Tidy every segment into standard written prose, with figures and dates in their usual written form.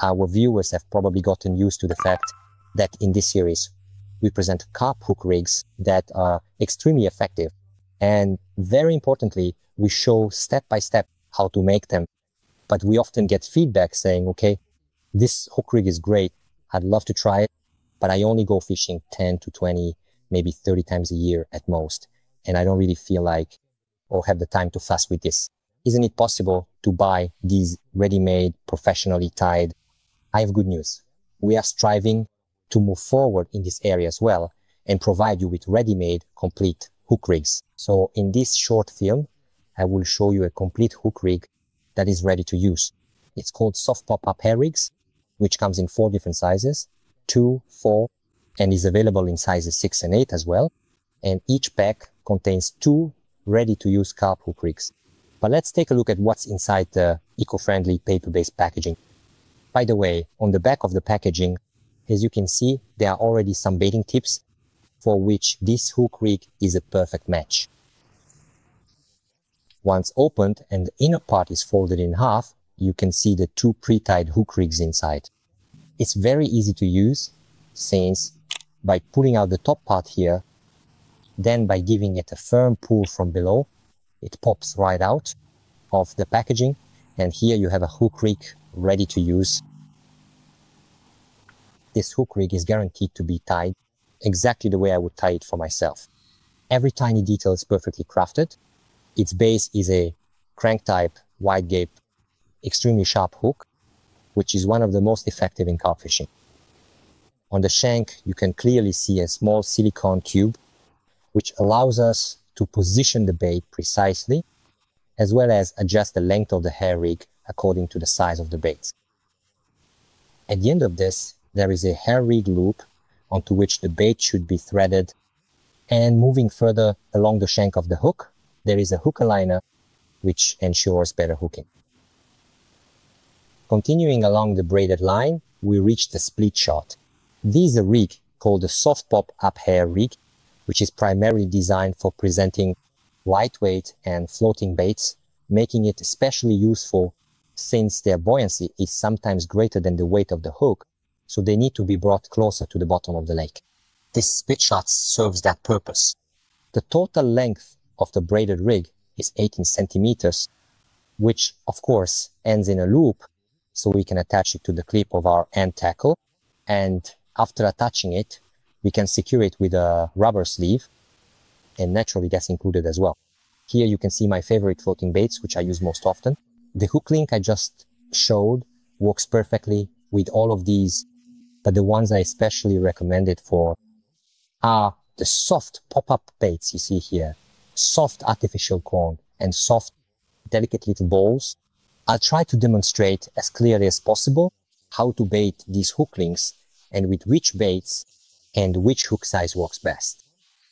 our viewers have probably gotten used to the fact that in this series, we present carp hook rigs that are extremely effective. And very importantly, we show step by step how to make them. But we often get feedback saying, okay, this hook rig is great. I'd love to try it, but I only go fishing 10 to 20, maybe 30 times a year at most. And I don't really feel like or have the time to fuss with this. Isn't it possible to buy these ready-made, professionally tied? I have good news. We are striving to move forward in this area as well and provide you with ready-made, complete hook rigs. So in this short film, I will show you a complete hook rig that is ready to use. It's called soft pop-up hair rigs, which comes in 4 different sizes, 2, 4, and is available in sizes 6 and 8 as well. And each pack contains 2 ready-to-use carp hook rigs. But let's take a look at what's inside the eco-friendly paper-based packaging. By the way, on the back of the packaging, as you can see, there are already some baiting tips for which this hook rig is a perfect match. Once opened and the inner part is folded in half, you can see the 2 pre-tied hook rigs inside. It's very easy to use, since by pulling out the top part here, then by giving it a firm pull from below, it pops right out of the packaging, and here you have a hook rig ready to use. This hook rig is guaranteed to be tied exactly the way I would tie it for myself. Every tiny detail is perfectly crafted. Its base is a crank type, wide gape, extremely sharp hook, which is one of the most effective in carp fishing. On the shank, you can clearly see a small silicone tube, which allows us to position the bait precisely, as well as adjust the length of the hair rig according to the size of the bait. At the end of this, there is a hair rig loop onto which the bait should be threaded, and moving further along the shank of the hook, there is a hook aligner which ensures better hooking. Continuing along the braided line, we reach the split shot. This is a rig called the soft pop-up hair rig, which is primarily designed for presenting lightweight and floating baits, making it especially useful since their buoyancy is sometimes greater than the weight of the hook, so they need to be brought closer to the bottom of the lake. This split shot serves that purpose. The total length of the braided rig is 18 centimeters, which of course ends in a loop, so we can attach it to the clip of our end tackle, and after attaching it, we can secure it with a rubber sleeve, and naturally that's included as well. Here you can see my favorite floating baits, which I use most often. The hook link I just showed works perfectly with all of these, but the ones I especially recommend it for are the soft pop-up baits you see here, soft artificial corn, and soft, delicate little balls. I'll try to demonstrate as clearly as possible how to bait these hook links and with which baits and which hook size works best.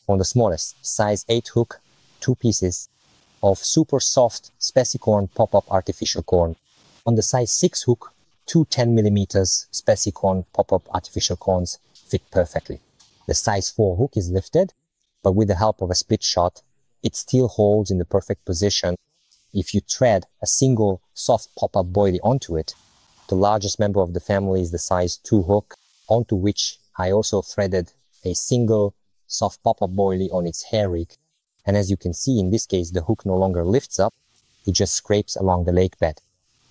On the smallest, size 8 hook, 2 pieces of super soft specicorn pop-up artificial corn. On the size 6 hook, 2 10mm specicorn pop-up artificial corns fit perfectly. The size 4 hook is lifted, but with the help of a split shot, it still holds in the perfect position. If you thread a single soft pop-up boilie onto it, the largest member of the family is the size 2 hook, onto which I also threaded a single soft pop-up boilie on its hair rig. And as you can see, in this case, the hook no longer lifts up, it just scrapes along the lake bed.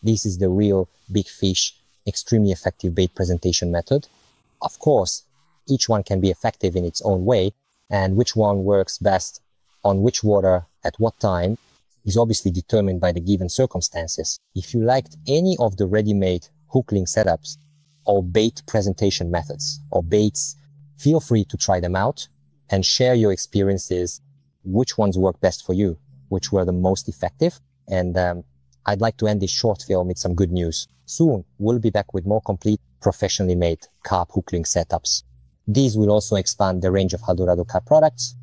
This is the real big fish, extremely effective bait presentation method. Of course, each one can be effective in its own way, and which one works best on which water at what time is obviously determined by the given circumstances. If you liked any of the ready-made hook link setups or bait presentation methods or baits, feel free to try them out and share your experiences, which ones work best for you, which were the most effective. And I'd like to end this short film with some good news. Soon, we'll be back with more complete, professionally made carp hook link setups. These will also expand the range of Haldorado Carp products